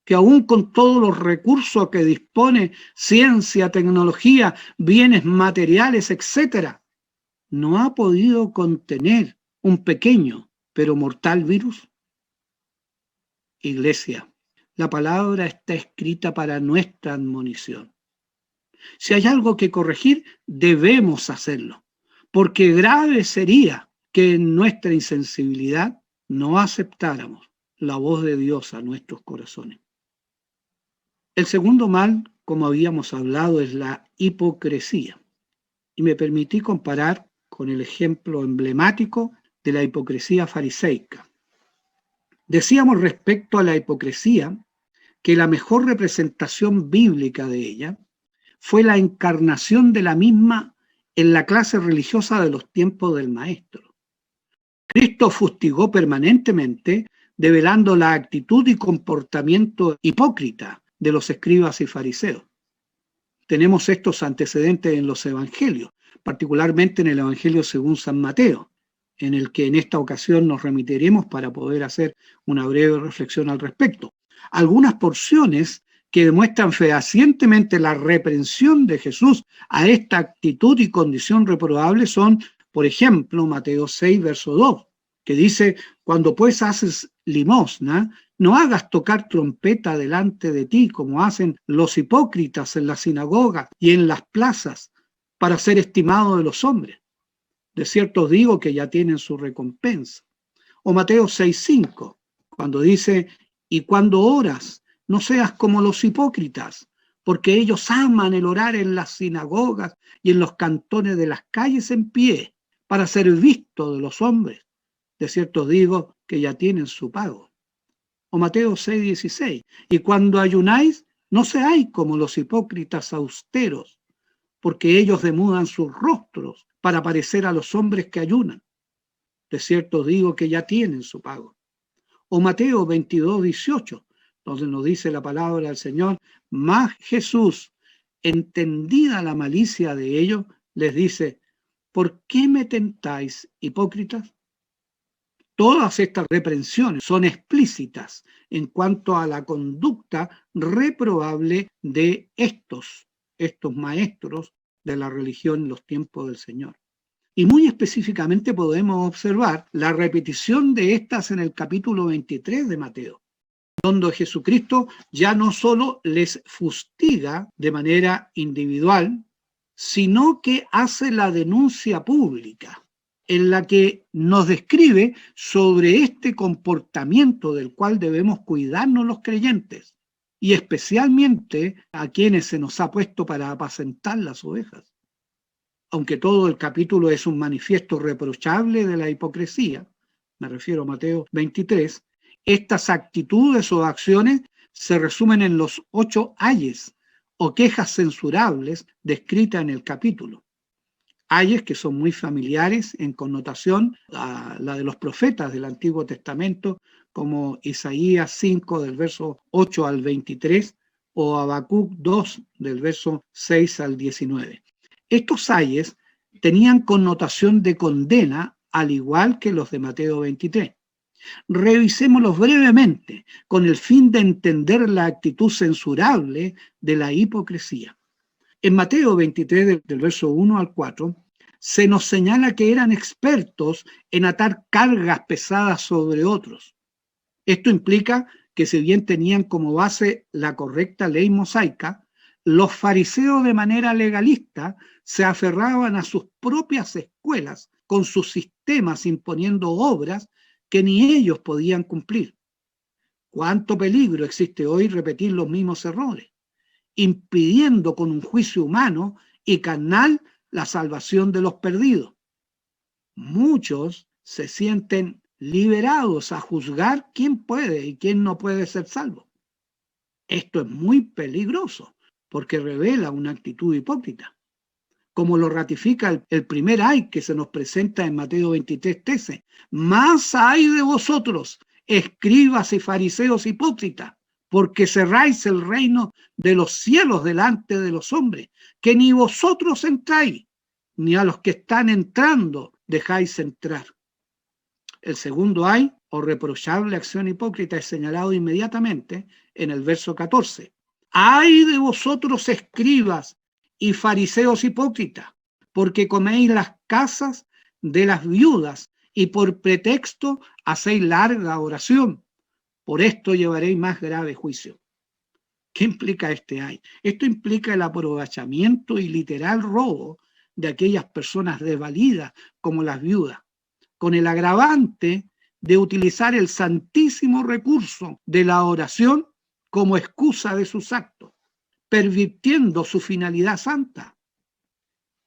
que aún con todos los recursos que dispone, ciencia, tecnología, bienes materiales, etcétera, no ha podido contener un pequeño pero mortal virus. Iglesia, la palabra está escrita para nuestra admonición. Si hay algo que corregir, debemos hacerlo, porque grave sería que en nuestra insensibilidad no aceptáramos la voz de Dios a nuestros corazones. El segundo mal, como habíamos hablado, es la hipocresía. Y me permití comparar con el ejemplo emblemático de la hipocresía fariseica. Decíamos respecto a la hipocresía que la mejor representación bíblica de ella fue la encarnación de la misma en la clase religiosa de los tiempos del Maestro. Cristo fustigó permanentemente, develando la actitud y comportamiento hipócrita de los escribas y fariseos. Tenemos estos antecedentes en los evangelios, particularmente en el Evangelio según San Mateo, en el que en esta ocasión nos remitiremos para poder hacer una breve reflexión al respecto. Algunas porciones que demuestran fehacientemente la reprensión de Jesús a esta actitud y condición reprobable son, por ejemplo, Mateo 6, verso 2, que dice: cuando pues haces limosna, no hagas tocar trompeta delante de ti, como hacen los hipócritas en las sinagogas y en las plazas, para ser estimados de los hombres. De cierto os digo que ya tienen su recompensa. O Mateo 6:5, cuando dice: y cuando oras, no seas como los hipócritas, porque ellos aman el orar en las sinagogas y en los cantones de las calles en pie, para ser vistos de los hombres. De cierto os digo que ya tienen su pago. O Mateo 6:16, y cuando ayunáis, no seáis como los hipócritas austeros, porque ellos demudan sus rostros para parecer a los hombres que ayunan. De cierto os digo que ya tienen su pago. O Mateo 22:18, donde nos dice la palabra del Señor: mas Jesús, entendida la malicia de ellos, les dice: ¿por qué me tentáis, hipócritas? Todas estas reprensiones son explícitas en cuanto a la conducta reprobable de estos maestros de la religión en los tiempos del Señor. Y muy específicamente podemos observar la repetición de estas en el capítulo 23 de Mateo, donde Jesucristo ya no solo les fustiga de manera individual, sino que hace la denuncia pública, en la que nos describe sobre este comportamiento del cual debemos cuidarnos los creyentes, y especialmente a quienes se nos ha puesto para apacentar las ovejas. Aunque todo el capítulo es un manifiesto reprochable de la hipocresía, me refiero a Mateo 23, estas actitudes o acciones se resumen en los 8 ayes o quejas censurables descritas en el capítulo. Ayes que son muy familiares en connotación a la de los profetas del Antiguo Testamento, como Isaías 5 del verso 8 al 23 o Habacuc 2 del verso 6 al 19. Estos ayes tenían connotación de condena, al igual que los de Mateo 23. Revisémoslos brevemente con el fin de entender la actitud censurable de la hipocresía. En Mateo 23, del verso 1 al 4, se nos señala que eran expertos en atar cargas pesadas sobre otros. Esto implica que si bien tenían como base la correcta ley mosaica, los fariseos de manera legalista se aferraban a sus propias escuelas con sus sistemas, imponiendo obras que ni ellos podían cumplir. ¿Cuánto peligro existe hoy repetir los mismos errores, impidiendo con un juicio humano y carnal la salvación de los perdidos? Muchos se sienten liberados a juzgar quién puede y quién no puede ser salvo. Esto es muy peligroso porque revela una actitud hipócrita, como lo ratifica el primer ay que se nos presenta en Mateo 23:13. Más hay de vosotros, escribas y fariseos hipócritas, porque cerráis el reino de los cielos delante de los hombres, que ni vosotros entráis, ni a los que están entrando dejáis entrar. El segundo ay, o reprochable acción hipócrita, es señalado inmediatamente en el verso 14. Ay de vosotros, escribas y fariseos hipócritas, porque coméis las casas de las viudas y por pretexto hacéis larga oración. Por esto llevaréis más grave juicio. ¿Qué implica este ay? Esto implica el aprovechamiento y literal robo de aquellas personas desvalidas como las viudas, con el agravante de utilizar el santísimo recurso de la oración como excusa de sus actos, pervirtiendo su finalidad santa.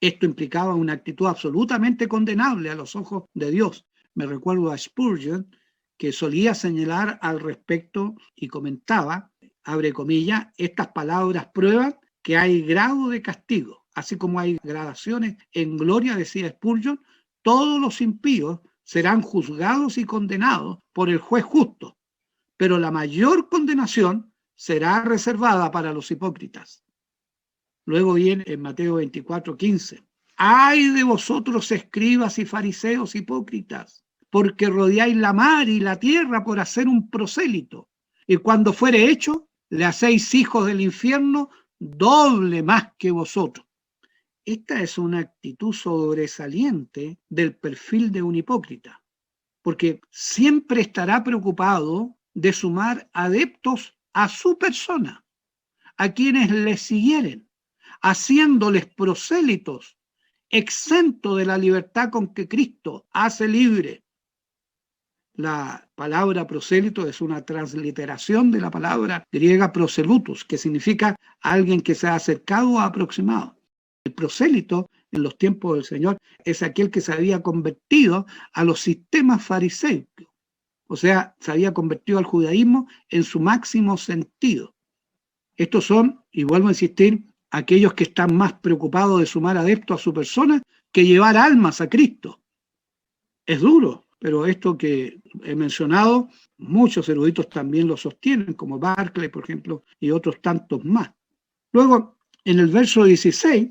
Esto implicaba una actitud absolutamente condenable a los ojos de Dios. Me recuerdo a Spurgeon, que solía señalar al respecto y comentaba, abre comillas, estas palabras prueban que hay grado de castigo, así como hay gradaciones en gloria, decía Spurgeon, todos los impíos serán juzgados y condenados por el juez justo, pero la mayor condenación será reservada para los hipócritas. Luego viene en Mateo 24:15. ¡Ay de vosotros, escribas y fariseos hipócritas! Porque rodeáis la mar y la tierra por hacer un prosélito, y cuando fuere hecho, le hacéis hijos del infierno doble más que vosotros. Esta es una actitud sobresaliente del perfil de un hipócrita, porque siempre estará preocupado de sumar adeptos a su persona, a quienes le siguieren, haciéndoles prosélitos, exento de la libertad con que Cristo hace libre. La palabra prosélito es una transliteración de la palabra griega proselutus, que significa alguien que se ha acercado o aproximado. El prosélito en los tiempos del Señor es aquel que se había convertido a los sistemas fariseicos, o sea, se había convertido al judaísmo en su máximo sentido. Estos son, y vuelvo a insistir, aquellos que están más preocupados de sumar adeptos a su persona que llevar almas a Cristo. Es duro, pero esto que he mencionado, muchos eruditos también lo sostienen, como Barclay, por ejemplo, y otros tantos más. Luego, en el verso 16,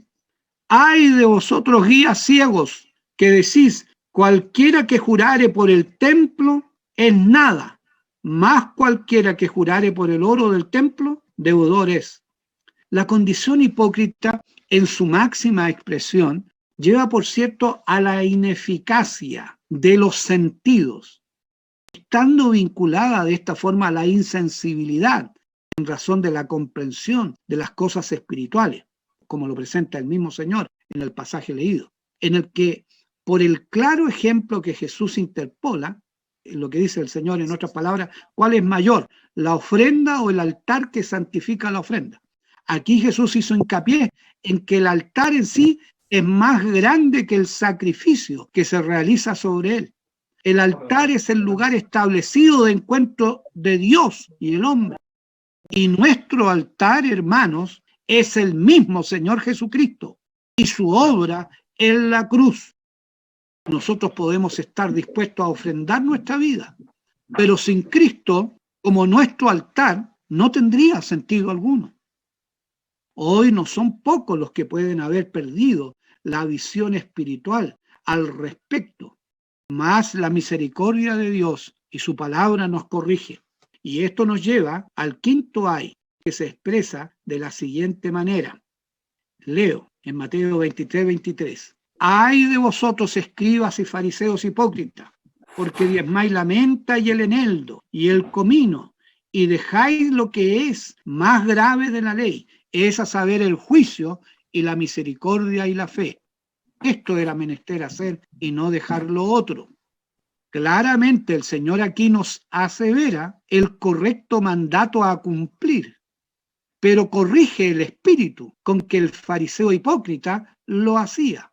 ¡ay de vosotros, guías ciegos, que decís, cualquiera que jurare por el templo es nada, más cualquiera que jurare por el oro del templo, deudor es! La condición hipócrita, en su máxima expresión, lleva, por cierto, a la ineficacia de los sentidos, estando vinculada de esta forma a la insensibilidad en razón de la comprensión de las cosas espirituales, como lo presenta el mismo Señor en el pasaje leído, en el que, por el claro ejemplo que Jesús interpola, lo que dice el Señor en otras palabras, ¿cuál es mayor, la ofrenda o el altar que santifica la ofrenda? Aquí Jesús hizo hincapié en que el altar en sí es más grande que el sacrificio que se realiza sobre él. El altar es el lugar establecido de encuentro de Dios y el hombre. Y nuestro altar, hermanos, es el mismo Señor Jesucristo y su obra en la cruz. Nosotros podemos estar dispuestos a ofrendar nuestra vida, pero sin Cristo, como nuestro altar, no tendría sentido alguno. Hoy no son pocos los que pueden haber perdido la visión espiritual al respecto, mas la misericordia de Dios y su palabra nos corrige. Y esto nos lleva al quinto ay, que se expresa de la siguiente manera. Leo en Mateo 23:23. Ay de vosotros, escribas y fariseos hipócritas, porque diezmáis la menta y el eneldo y el comino, y dejáis lo que es más grave de la ley, es a saber el juicio y la misericordia y la fe. Esto era menester hacer y no dejar lo otro. Claramente el Señor aquí nos asevera el correcto mandato a cumplir, pero corrige el espíritu con que el fariseo hipócrita lo hacía.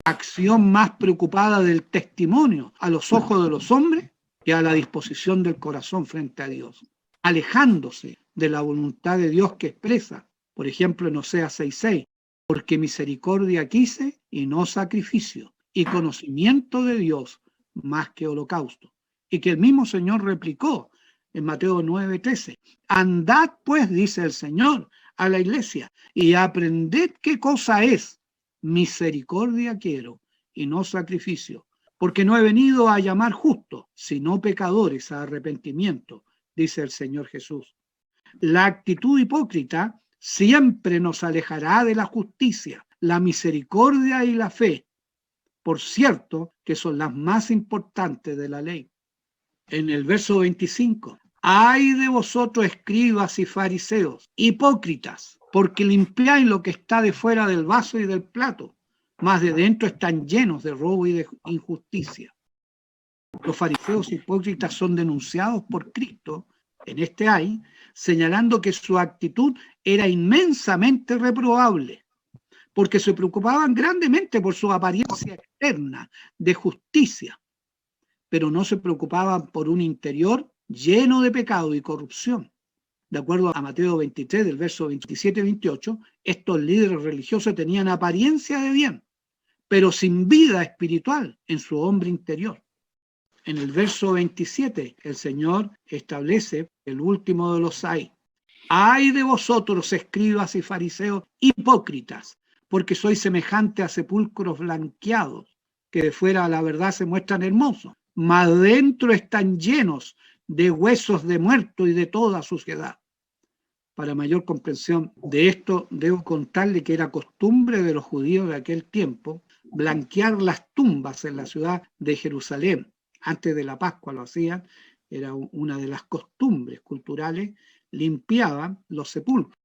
acción más preocupada del testimonio a los ojos de los hombres que a la disposición del corazón frente a Dios, alejándose de la voluntad de Dios que expresa, por ejemplo en Oseas 6:6, porque misericordia quise y no sacrificio, y conocimiento de Dios más que holocausto. Y que el mismo Señor replicó en Mateo 9:13, andad pues, dice el Señor a la iglesia, y aprended qué cosa es misericordia quiero y no sacrificio, porque no he venido a llamar justos, sino pecadores a arrepentimiento, dice el Señor Jesús. La actitud hipócrita siempre nos alejará de la justicia, la misericordia y la fe, por cierto que son las más importantes de la ley. En el verso 25, ay de vosotros escribas y fariseos, hipócritas, porque limpiáis lo que está de fuera del vaso y del plato, mas de dentro están llenos de robo y de injusticia. Los fariseos hipócritas son denunciados por Cristo en este ay, señalando que su actitud era inmensamente reprobable, porque se preocupaban grandemente por su apariencia externa de justicia, pero no se preocupaban por un interior lleno de pecado y corrupción. De acuerdo a Mateo 23, del verso 27-28, estos líderes religiosos tenían apariencia de bien, pero sin vida espiritual en su hombre interior. En el verso 27, el Señor establece el último de los ay. Ay de vosotros, escribas y fariseos hipócritas, porque sois semejante a sepulcros blanqueados, que de fuera a la verdad se muestran hermosos, mas dentro están llenos de huesos de muerto y de toda suciedad. Para mayor comprensión de esto, debo contarle que era costumbre de los judíos de aquel tiempo blanquear las tumbas en la ciudad de Jerusalén. Antes de la Pascua lo hacían, era una de las costumbres culturales, limpiaban los sepulcros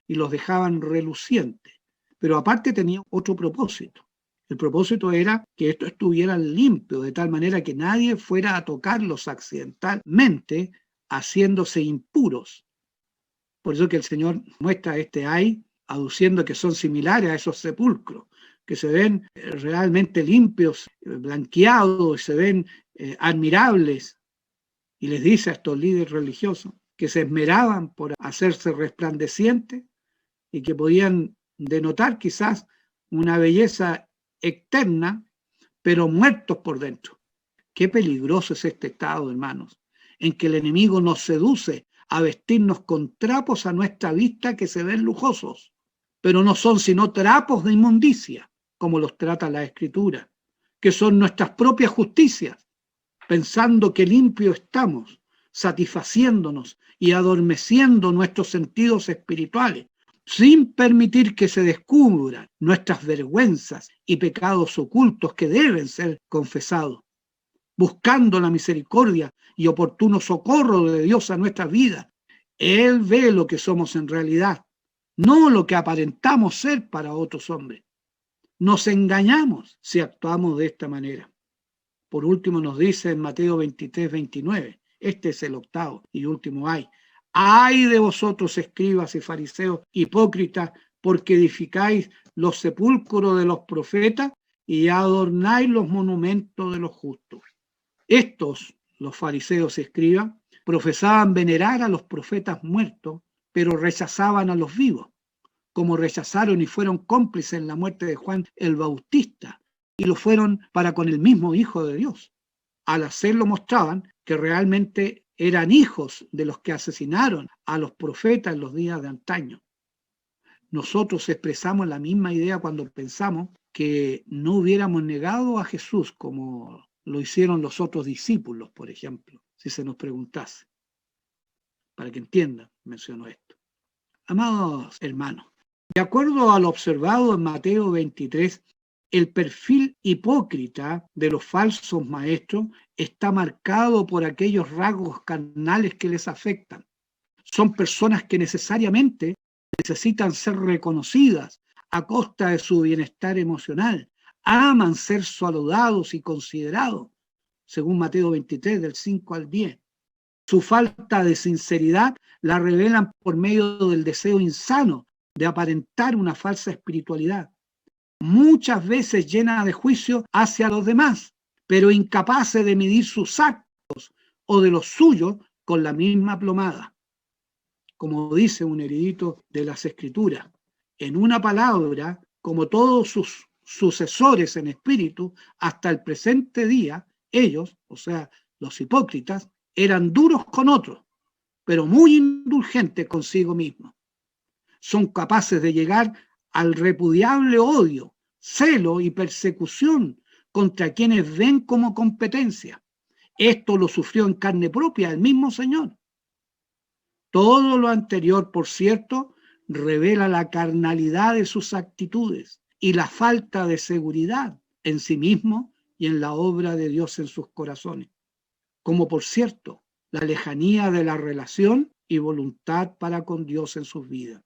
y los dejaban relucientes. Pero aparte tenía otro propósito. El propósito era que estos estuvieran limpios, de tal manera que nadie fuera a tocarlos accidentalmente, haciéndose impuros. Por eso que el Señor muestra este ay, aduciendo que son similares a esos sepulcros, que se ven realmente limpios, blanqueados, se ven admirables. Y les dice a estos líderes religiosos que se esmeraban por hacerse resplandecientes y que podían denotar quizás una belleza externa, pero muertos por dentro. Qué peligroso es este estado, hermanos, en que el enemigo nos seduce a vestirnos con trapos a nuestra vista que se ven lujosos, pero no son sino trapos de inmundicia, como los trata la Escritura, que son nuestras propias justicias, pensando que limpio estamos, satisfaciéndonos y adormeciendo nuestros sentidos espirituales, sin permitir que se descubran nuestras vergüenzas y pecados ocultos que deben ser confesados, buscando la misericordia y oportuno socorro de Dios a nuestras vidas. Él ve lo que somos en realidad, no lo que aparentamos ser para otros hombres. Nos engañamos si actuamos de esta manera. Por último nos dice en Mateo 23-29, este es el octavo y último ay. Ay de vosotros, escribas y fariseos hipócritas, porque edificáis los sepulcros de los profetas y adornáis los monumentos de los justos. Estos, los fariseos y escribas, profesaban venerar a los profetas muertos, pero rechazaban a los vivos, como rechazaron y fueron cómplices en la muerte de Juan el Bautista, y lo fueron para con el mismo Hijo de Dios. Al hacerlo mostraban que realmente eran hijos de los que asesinaron a los profetas en los días de antaño. Nosotros expresamos la misma idea cuando pensamos que no hubiéramos negado a Jesús como lo hicieron los otros discípulos, por ejemplo, si se nos preguntase. Para que entiendan, menciono esto. Amados hermanos, de acuerdo a lo observado en Mateo 23, el perfil hipócrita de los falsos maestros está marcado por aquellos rasgos carnales que les afectan. Son personas que necesariamente necesitan ser reconocidas a costa de su bienestar emocional. Aman ser saludados y considerados, según Mateo 23, del 5 al 10. Su falta de sinceridad la revelan por medio del deseo insano de aparentar una falsa espiritualidad. muchas veces llenas de juicio hacia los demás, pero incapaces de medir sus actos o de los suyos con la misma plomada. Como dice un erudito de las Escrituras, en una palabra, como todos sus sucesores en espíritu, hasta el presente día, ellos, o sea, los hipócritas, eran duros con otros, pero muy indulgentes consigo mismos. Son capaces de llegar al repudiable odio, celo y persecución contra quienes ven como competencia. Esto lo sufrió en carne propia el mismo Señor. Todo lo anterior, por cierto, revela la carnalidad de sus actitudes y la falta de seguridad en sí mismo y en la obra de Dios en sus corazones. Como por cierto, la lejanía de la relación y voluntad para con Dios en sus vidas.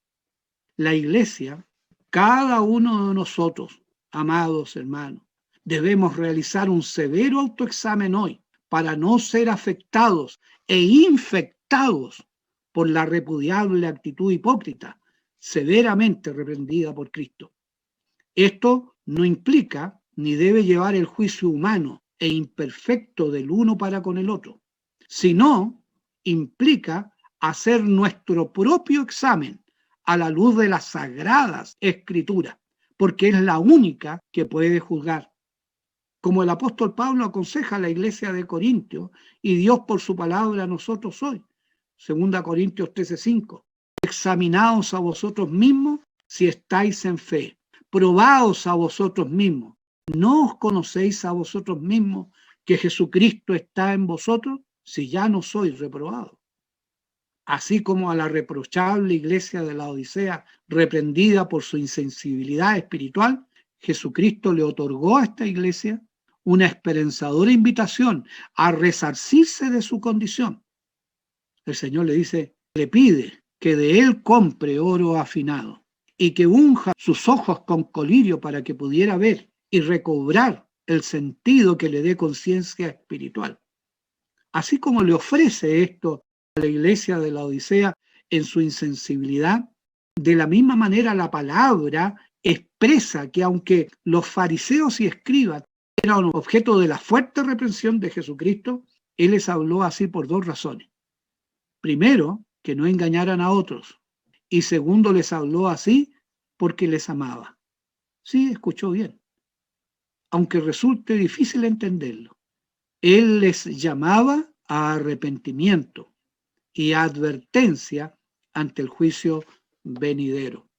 La Iglesia, cada uno de nosotros, amados hermanos, debemos realizar un severo autoexamen hoy para no ser afectados e infectados por la repudiable actitud hipócrita, severamente reprendida por Cristo. Esto no implica ni debe llevar el juicio humano e imperfecto del uno para con el otro, sino implica hacer nuestro propio examen a la luz de las sagradas escrituras, porque es la única que puede juzgar. Como el apóstol Pablo aconseja a la iglesia de Corintios, y Dios por su palabra a nosotros hoy. 2 Corintios 13:5. Examinaos a vosotros mismos si estáis en fe. Probaos a vosotros mismos. ¿No os conocéis a vosotros mismos que Jesucristo está en vosotros? Si ya no sois reprobados. Así como a la reprochable iglesia de la Odisea, reprendida por su insensibilidad espiritual, Jesucristo le otorgó a esta iglesia una esperanzadora invitación a resarcirse de su condición. El Señor le dice, le pide que de él compre oro afinado y que unja sus ojos con colirio para que pudiera ver y recobrar el sentido que le dé conciencia espiritual. Así como le ofrece esto a la iglesia de la Odisea en su insensibilidad, de la misma manera la palabra expresa que aunque los fariseos y escribas eran objeto de la fuerte reprensión de Jesucristo, él les habló así por dos razones. Primero, que no engañaran a otros. Y segundo, les habló así porque les amaba. Sí, escuchó bien. Aunque resulte difícil entenderlo. Él les llamaba a arrepentimiento y a advertencia ante el juicio venidero.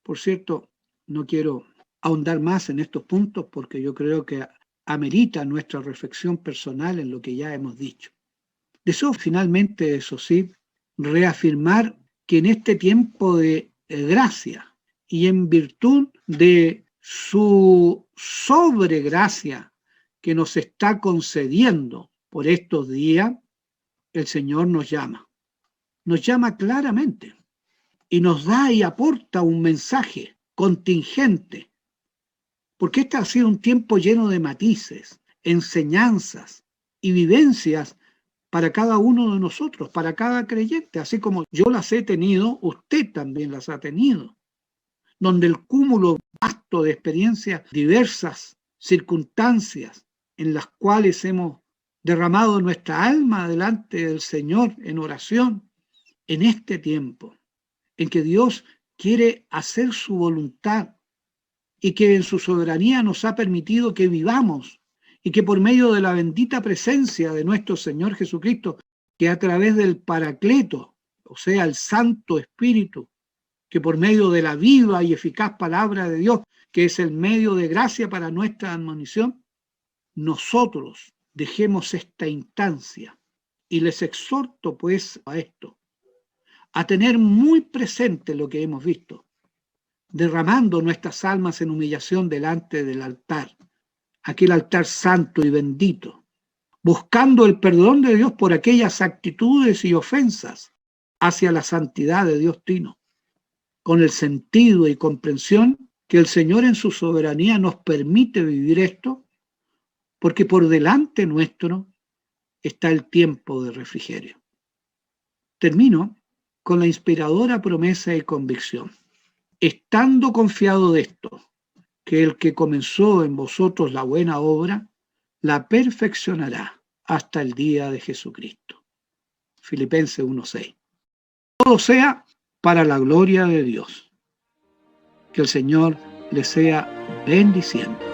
Por cierto, no quiero ahondar más en estos puntos porque yo creo que amerita nuestra reflexión personal en lo que ya hemos dicho. Deseo finalmente, eso sí, reafirmar que en este tiempo de gracia y en virtud de su sobregracia que nos está concediendo por estos días, el Señor nos llama claramente y nos da y aporta un mensaje contingente, porque este ha sido un tiempo lleno de matices, enseñanzas y vivencias para cada uno de nosotros, para cada creyente, así como yo las he tenido, usted también las ha tenido, donde el cúmulo vasto de experiencias diversas, circunstancias en las cuales hemos derramado nuestra alma delante del Señor en oración, en este tiempo, en que Dios quiere hacer su voluntad y que en su soberanía nos ha permitido que vivamos y que por medio de la bendita presencia de nuestro Señor Jesucristo, que a través del Paracleto, o sea, el Santo Espíritu, que por medio de la viva y eficaz palabra de Dios, que es el medio de gracia para nuestra admonición, nosotros dejemos esta instancia. Y les exhorto pues a esto, a tener muy presente lo que hemos visto, derramando nuestras almas en humillación delante del altar, aquel altar santo y bendito, buscando el perdón de Dios por aquellas actitudes y ofensas hacia la santidad de Dios Trino, con el sentido y comprensión que el Señor en su soberanía nos permite vivir esto, porque por delante nuestro está el tiempo de refrigerio. Termino con la inspiradora promesa y convicción. Estando confiado de esto, que el que comenzó en vosotros la buena obra, la perfeccionará hasta el día de Jesucristo. Filipenses 1:6. Todo sea para la gloria de Dios. Que el Señor les sea bendiciendo.